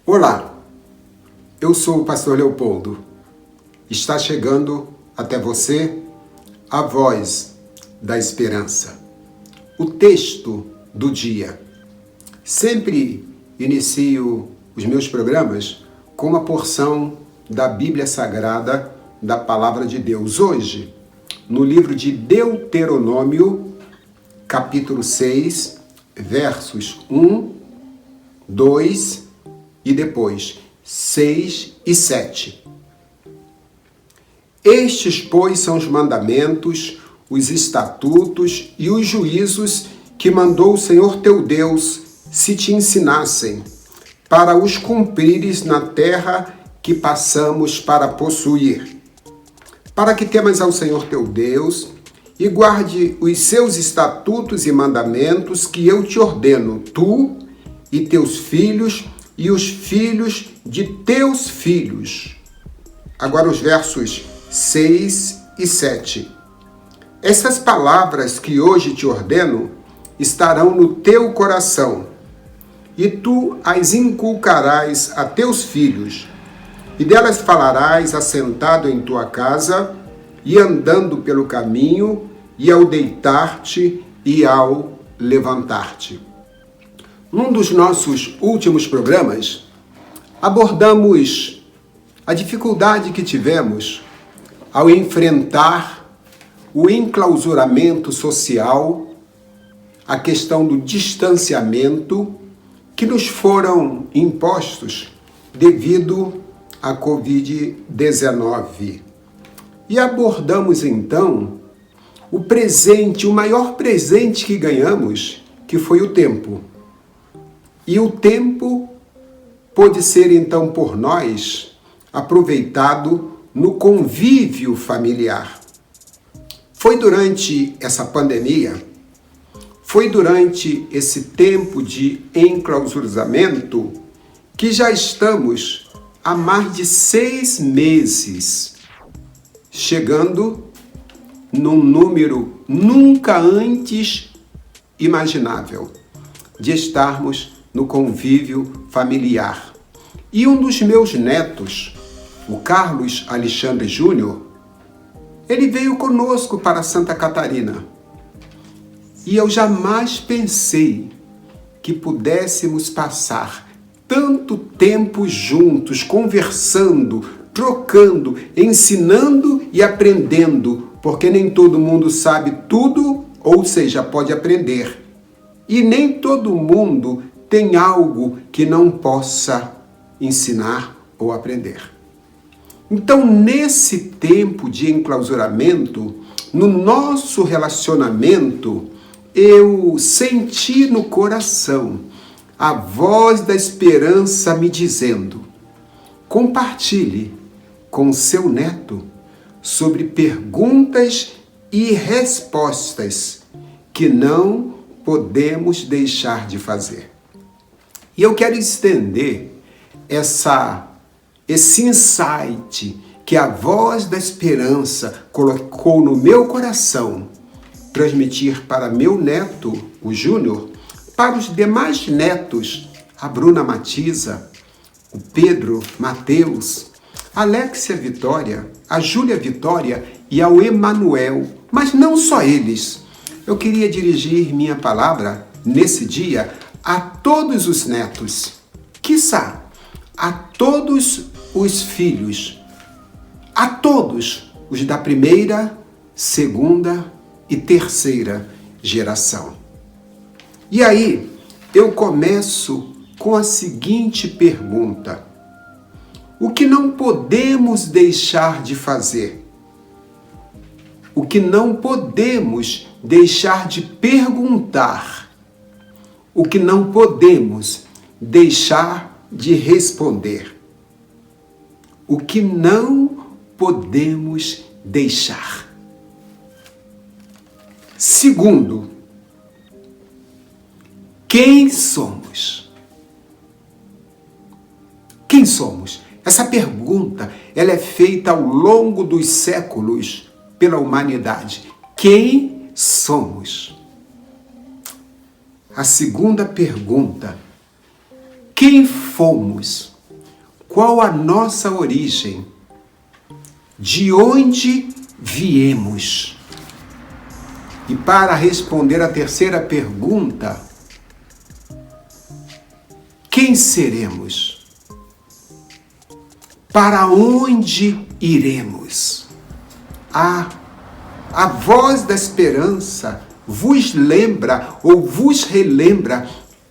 Olá, eu sou o pastor Leopoldo. Está chegando até você a voz da esperança. O texto do dia. Sempre inicio os meus programas com uma porção da Bíblia Sagrada, da Palavra de Deus. Hoje, no livro de Deuteronômio, capítulo 6, versos 1, 2 e depois 6 e 7. Estes, pois, são os mandamentos, os estatutos e os juízos que mandou o Senhor teu Deus se te ensinassem, para os cumprires na terra que passamos para possuir. Para que temas ao Senhor teu Deus e guarde os seus estatutos e mandamentos que eu te ordeno, tu e teus filhos e os filhos de teus filhos. Agora os versos 6 e 7. Essas palavras que hoje te ordeno estarão no teu coração, e tu as inculcarás a teus filhos, e delas falarás assentado em tua casa, e andando pelo caminho, e ao deitar-te e ao levantar-te. Num dos nossos últimos programas, abordamos a dificuldade que tivemos ao enfrentar o enclausuramento social, a questão do distanciamento que nos foram impostos devido à Covid-19. E abordamos então o presente, o maior presente que ganhamos, que foi o tempo. E o tempo pôde ser então por nós aproveitado no convívio familiar. Foi durante essa pandemia, foi durante esse tempo de enclausuramento que já estamos há mais de 6 meses, chegando num número nunca antes imaginável de estarmos no convívio familiar. E um dos meus netos, o Carlos Alexandre Júnior, ele veio conosco para Santa Catarina. E eu jamais pensei que pudéssemos passar tanto tempo juntos, conversando, trocando, ensinando e aprendendo, porque nem todo mundo sabe tudo, ou seja, pode aprender. E nem todo mundo tem algo que não possa ensinar ou aprender. Então, nesse tempo de enclausuramento, no nosso relacionamento, eu senti no coração a voz da esperança me dizendo: compartilhe com seu neto sobre perguntas e respostas que não podemos deixar de fazer. E eu quero estender esse insight que a voz da esperança colocou no meu coração, transmitir para meu neto, o Júnior, para os demais netos, a Bruna Matiza, o Pedro Mateus, a Alexia Vitória, a Júlia Vitória e ao Emanuel, mas não só eles. Eu queria dirigir minha palavra nesse dia a todos os netos, quiçá a todos os filhos, a todos os da primeira, segunda e terceira geração. E aí, eu começo com a seguinte pergunta: o que não podemos deixar de fazer? O que não podemos deixar de perguntar? O que não podemos deixar de responder? O que não podemos deixar? Segundo, quem somos? Quem somos? Essa pergunta, ela é feita ao longo dos séculos pela humanidade. Quem somos? A segunda pergunta: quem fomos? qual a nossa origem? De onde viemos? E para responder a terceira pergunta, quem seremos? Para onde iremos? A voz da esperança vos lembra ou vos relembra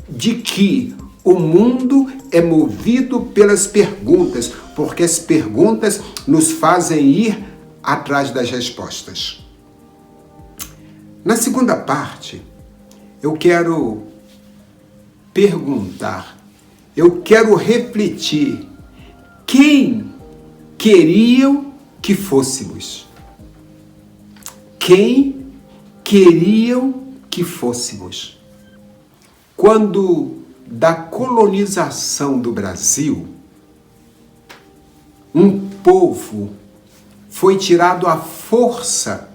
de que o mundo é movido pelas perguntas, porque as perguntas nos fazem ir atrás das respostas. Na segunda parte, eu quero perguntar, eu quero refletir, quem queriam que fôssemos? Quem queriam que fôssemos? Quando da colonização do Brasil, um povo foi tirado à força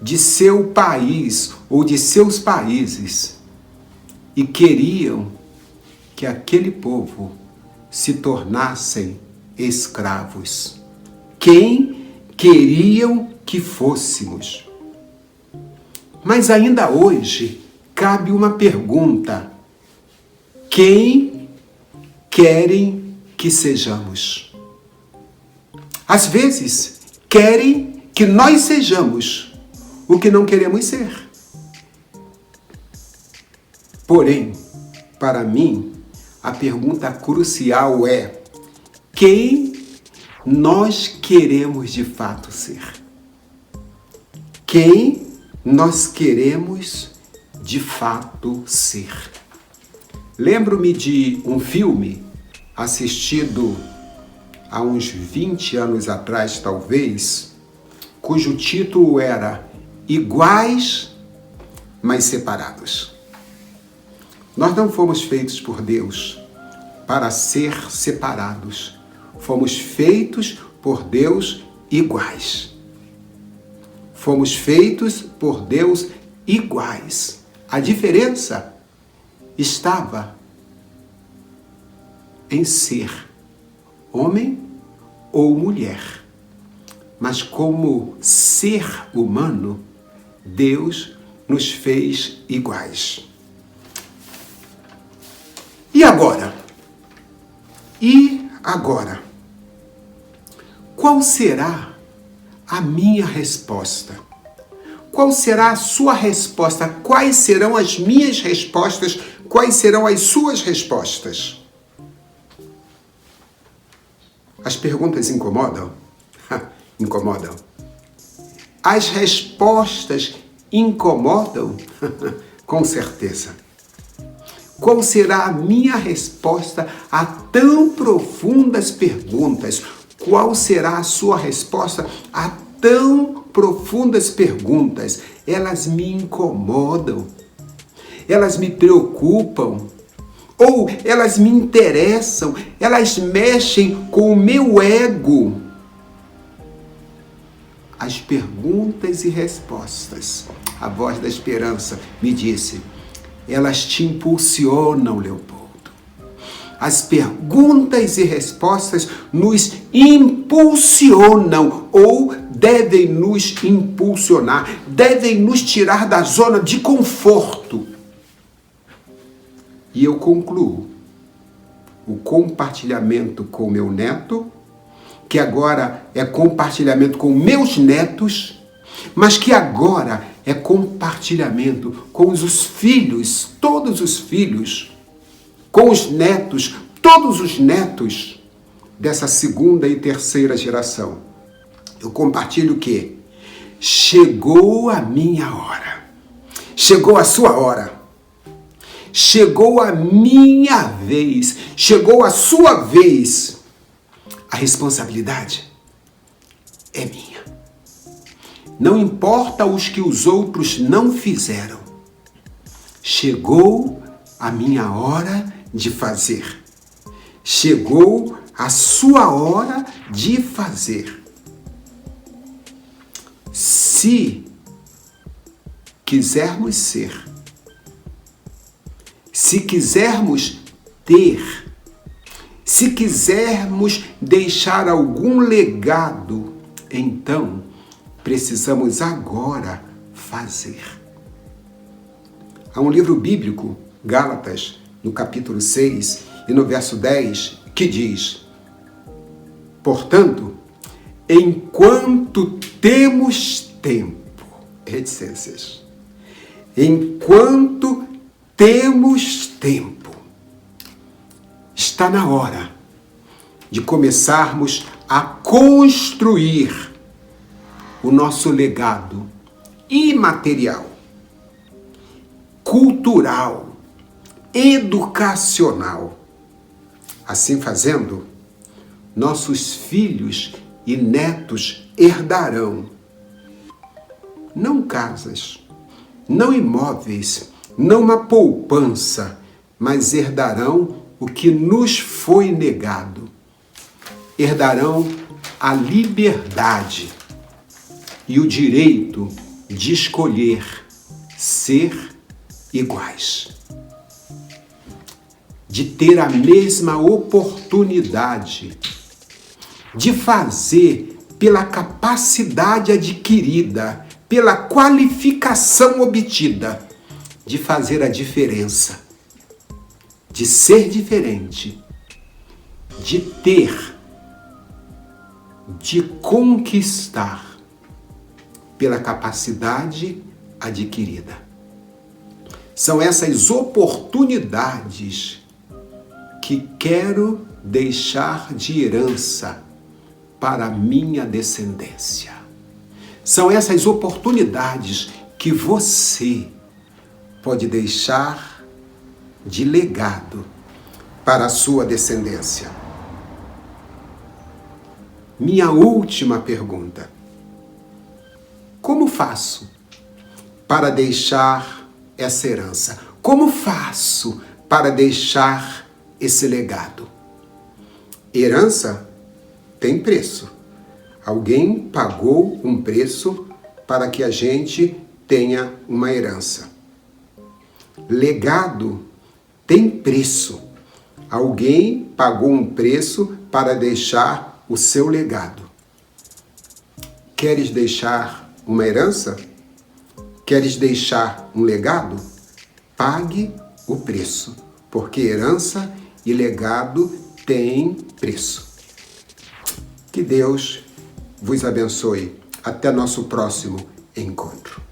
de seu país ou de seus países e queriam que aquele povo se tornassem escravos. Quem queriam que fôssemos? Mas ainda hoje cabe uma pergunta: quem querem que sejamos? Às vezes, querem que nós sejamos o que não queremos ser. Porém, para mim, a pergunta crucial é: quem nós queremos de fato ser? Quem nós queremos de fato ser? Lembro-me de um filme assistido há uns 20 anos atrás, talvez, cujo título era Iguais, mas Separados. Nós não fomos feitos por Deus para ser separados. Fomos feitos por Deus iguais. Fomos feitos por Deus iguais. A diferença estava em ser homem ou mulher. Mas como ser humano, Deus nos fez iguais. E agora? E agora? Qual será a minha resposta? Qual será a sua resposta? Quais serão as minhas respostas? Quais serão as suas respostas? As perguntas incomodam? Incomodam. As respostas incomodam? Com certeza. Qual será a minha resposta a tão profundas perguntas? Qual será a sua resposta a tão profundas perguntas? Elas me incomodam, elas me preocupam, ou elas me interessam, elas mexem com o meu ego. As perguntas e respostas, a voz da esperança me disse, elas te impulsionam, Leopoldo. As perguntas e respostas nos impulsionam ou devem nos impulsionar, devem nos tirar da zona de conforto. E eu concluo o compartilhamento com meu neto, que agora é compartilhamento com meus netos, mas que agora é compartilhamento com os filhos, todos os filhos, com os netos, todos os netos dessa segunda e terceira geração. Eu compartilho o quê? Chegou a minha hora. Chegou a sua hora. Chegou a minha vez. Chegou a sua vez. A responsabilidade é minha. Não importa os que os outros não fizeram. Chegou a minha hora de fazer. Chegou a sua hora de fazer. Se quisermos ser, se quisermos ter, se quisermos deixar algum legado, então precisamos agora fazer. Há um livro bíblico, Gálatas, no capítulo 6 e no verso 10, que diz: portanto, enquanto temos tempo, reticências, enquanto temos tempo, está na hora de começarmos a construir o nosso legado imaterial, cultural, educacional. Assim fazendo, nossos filhos e netos herdarão não casas, não imóveis, não uma poupança, mas herdarão o que nos foi negado. Herdarão a liberdade e o direito de escolher ser iguais, de ter a mesma oportunidade, de fazer pela capacidade adquirida, pela qualificação obtida, de fazer a diferença, de ser diferente, de ter, de conquistar pela capacidade adquirida. São essas oportunidades que quero deixar de herança para a minha descendência. São essas oportunidades que você pode deixar de legado para a sua descendência. Minha última pergunta: como faço para deixar essa herança? Como faço para deixar esse legado? Herança tem preço. Alguém pagou um preço para que a gente tenha uma herança. Legado tem preço. Alguém pagou um preço para deixar o seu legado. Queres deixar uma herança? Queres deixar um legado? Pague o preço, porque herança e legado têm preço. Que Deus vos abençoe. Até nosso próximo encontro.